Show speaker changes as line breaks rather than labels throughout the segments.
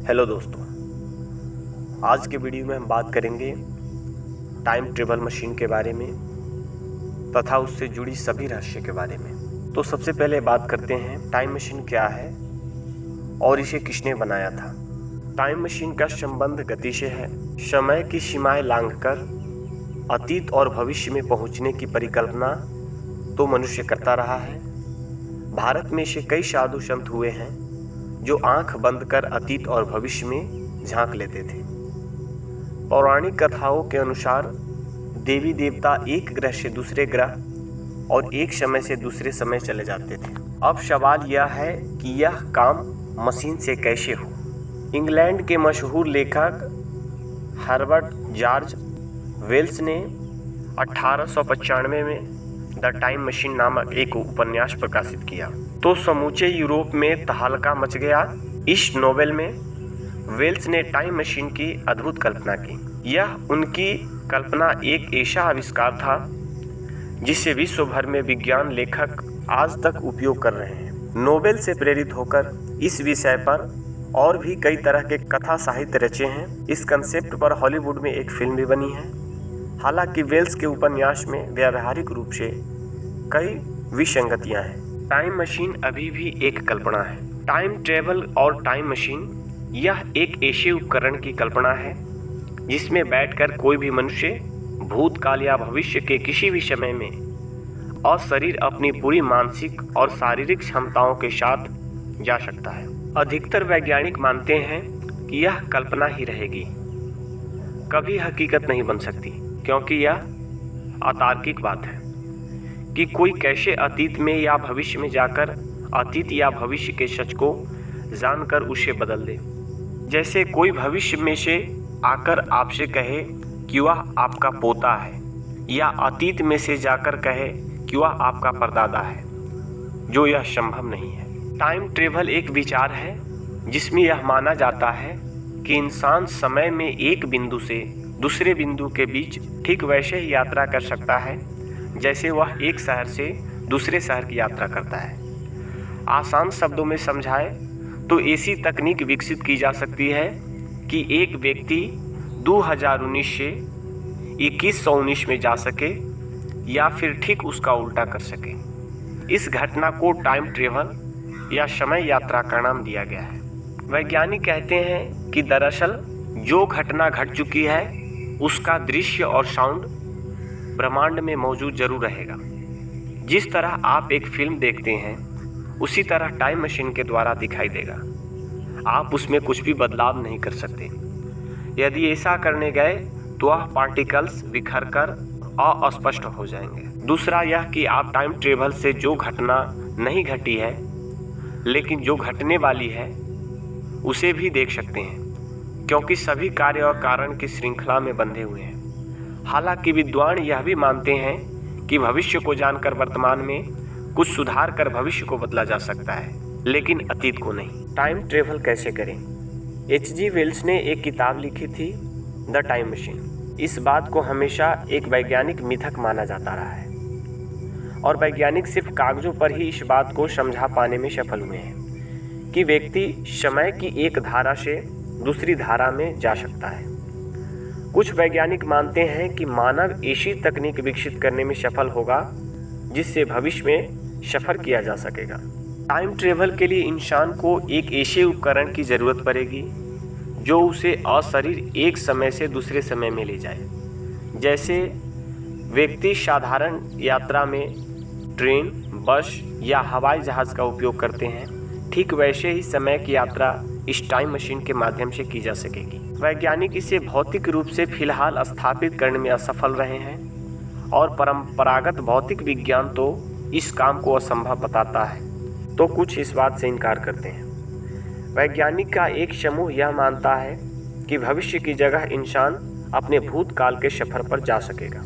Hello दोस्तों, आज के वीडियो में हम बात करेंगे टाइम ट्रेवल मशीन के बारे में तथा उससे जुड़ी सभी रहस्य के बारे में। तो सबसे पहले बात करते हैं टाइम मशीन क्या है और इसे किसने बनाया था। टाइम मशीन का संबंध गति से है। समय की सीमाएं लांघकर अतीत और भविष्य में पहुंचने की परिकल्पना तो मनुष्य करता रहा है। भारत में से कई साधु संत हुए हैं जो आंख बंद कर अतीत और भविष्य में झांक लेते थे। पौराणिक कथाओं के अनुसार देवी देवता एक ग्रह से दूसरे ग्रह और एक समय से दूसरे समय चले जाते थे। अब सवाल यह है कि यह काम मशीन से कैसे हो। इंग्लैंड के मशहूर लेखक हर्बर्ट जॉर्ज वेल्स ने 1895 में द टाइम मशीन नामक एक उपन्यास प्रकाशित किया तो समूचे यूरोप में तहलका मच गया। इस नोवेल में वेल्स ने टाइम मशीन की अद्भुत कल्पना की। यह उनकी कल्पना एक ऐसा आविष्कार था जिसे विश्व भर में विज्ञान लेखक आज तक उपयोग कर रहे हैं। नोवेल से प्रेरित होकर इस विषय पर और भी कई तरह के कथा साहित्य रचे हैं। इस कंसेप्ट पर हॉलीवुड में एक फिल्म भी बनी है। हालांकि वेल्स के उपन्यास में व्यावहारिक रूप से कई विसंगतियां हैं। टाइम मशीन अभी भी एक कल्पना है। टाइम ट्रेवल और टाइम मशीन यह एक ऐसे उपकरण की कल्पना है जिसमें बैठकर कोई भी मनुष्य भूतकाल या भविष्य के किसी भी समय में और शरीर अपनी पूरी मानसिक और शारीरिक क्षमताओं के साथ जा सकता है। अधिकतर वैज्ञानिक मानते हैं कि यह कल्पना ही रहेगी, कभी हकीकत नहीं बन सकती, क्योंकि यह अतार्किक बात है कि कोई कैसे अतीत में या भविष्य में जाकर अतीत या भविष्य के सच को जानकर उसे बदल दे। जैसे कोई भविष्य में से आकर आपसे कहे कि वह आपका पोता है या अतीत में से जाकर कहे कि वह आपका परदादा है, जो यह संभव नहीं है। टाइम ट्रेवल एक विचार है जिसमें यह माना जाता है कि इंसान समय में एक बिंदु से दूसरे बिंदु के बीच ठीक वैसे ही यात्रा कर सकता है जैसे वह एक शहर से दूसरे शहर की यात्रा करता है। आसान शब्दों में समझाए तो ऐसी तकनीक विकसित की जा सकती है कि एक व्यक्ति 2019 से 2119 में जा सके या फिर ठीक उसका उल्टा कर सके। इस घटना को टाइम ट्रेवल या समय यात्रा का नाम दिया गया है। वैज्ञानिक कहते हैं कि दरअसल जो घटना घट चुकी है उसका दृश्य और साउंड ब्रह्मांड में मौजूद जरूर रहेगा। जिस तरह आप एक फिल्म देखते हैं उसी तरह टाइम मशीन के द्वारा दिखाई देगा। आप उसमें कुछ भी बदलाव नहीं कर सकते। यदि ऐसा करने गए तो वह पार्टिकल्स बिखर कर अस्पष्ट हो जाएंगे। दूसरा यह कि आप टाइम ट्रेवल से जो घटना नहीं घटी है लेकिन जो घटने वाली है उसे भी देख सकते हैं, क्योंकि सभी कार्य और कारण की श्रृंखला में बंधे हुए हैं। हालांकि विद्वान यह भी मानते हैं कि भविष्य को जानकर वर्तमान में कुछ सुधार कर भविष्य को बदला जा सकता है, लेकिन अतीत को नहीं। टाइम ट्रेवल कैसे करें? H.G. वेल्स ने एक किताब लिखी थी द टाइम मशीन। इस बात को हमेशा एक वैज्ञानिक मिथक माना जाता रहा है और वैज्ञानिक सिर्फ कागजों पर ही इस बात को समझा पाने में सफल हुए हैं कि व्यक्ति समय की एक धारा से दूसरी धारा में जा सकता है। कुछ वैज्ञानिक मानते हैं कि मानव ऐसी तकनीक विकसित करने में सफल होगा जिससे भविष्य में सफर किया जा सकेगा। टाइम ट्रेवल के लिए इंसान को एक ऐसे उपकरण की ज़रूरत पड़ेगी जो उसे अशरीर एक समय से दूसरे समय में ले जाए। जैसे व्यक्ति साधारण यात्रा में ट्रेन, बस या हवाई जहाज़ का उपयोग करते हैं, ठीक वैसे ही समय की यात्रा इस टाइम मशीन के माध्यम से की जा सकेगी। वैज्ञानिक इसे भौतिक रूप से फिलहाल स्थापित करने में असफल रहे हैं और परंपरागत भौतिक विज्ञान तो इस काम को असंभव बताता है, तो कुछ इस बात से इनकार करते हैं। वैज्ञानिक का एक समूह यह मानता है कि भविष्य की जगह इंसान अपने भूतकाल के सफर पर जा सकेगा,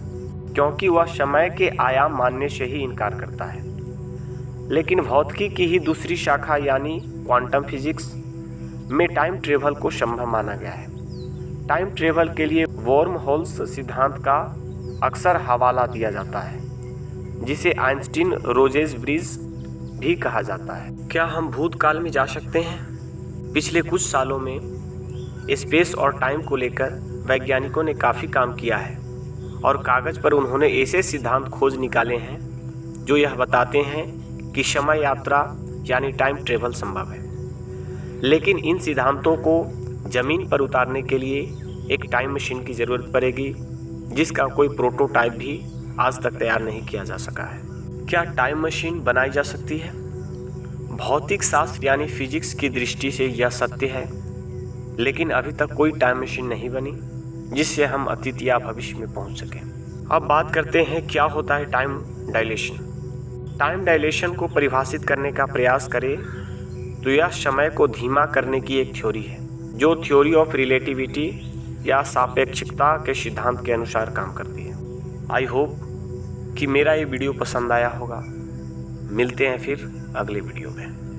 क्योंकि वह समय के आयाम मानने से ही इनकार करता है। लेकिन भौतिकी की ही दूसरी शाखा यानी क्वांटम फिजिक्स में टाइम ट्रेवल को संभव माना गया है। टाइम ट्रेवल के लिए वॉर्म होल्स सिद्धांत का अक्सर हवाला दिया जाता है, जिसे आइंस्टीन रोजेस ब्रिज भी कहा जाता है। क्या हम भूतकाल में जा सकते हैं? पिछले कुछ सालों में स्पेस और टाइम को लेकर वैज्ञानिकों ने काफ़ी काम किया है और कागज़ पर उन्होंने ऐसे सिद्धांत खोज निकाले हैं जो यह बताते हैं कि समय यात्रा यानी टाइम ट्रेवल संभव है। लेकिन इन सिद्धांतों को ज़मीन पर उतारने के लिए एक टाइम मशीन की ज़रूरत पड़ेगी, जिसका कोई प्रोटोटाइप भी आज तक तैयार नहीं किया जा सका है। क्या टाइम मशीन बनाई जा सकती है? भौतिक शास्त्र यानी फिजिक्स की दृष्टि से यह सत्य है, लेकिन अभी तक कोई टाइम मशीन नहीं बनी जिससे हम अतीत या भविष्य में पहुंच सकें। अब बात करते हैं क्या होता है टाइम डायलेशन। टाइम डायलेशन को परिभाषित करने का प्रयास करें तो यह समय को धीमा करने की एक थ्योरी है जो थ्योरी ऑफ रिलेटिविटी या सापेक्षिकता के सिद्धांत के अनुसार काम करती है। आई होप कि मेरा ये वीडियो पसंद आया होगा। मिलते हैं फिर अगले वीडियो में।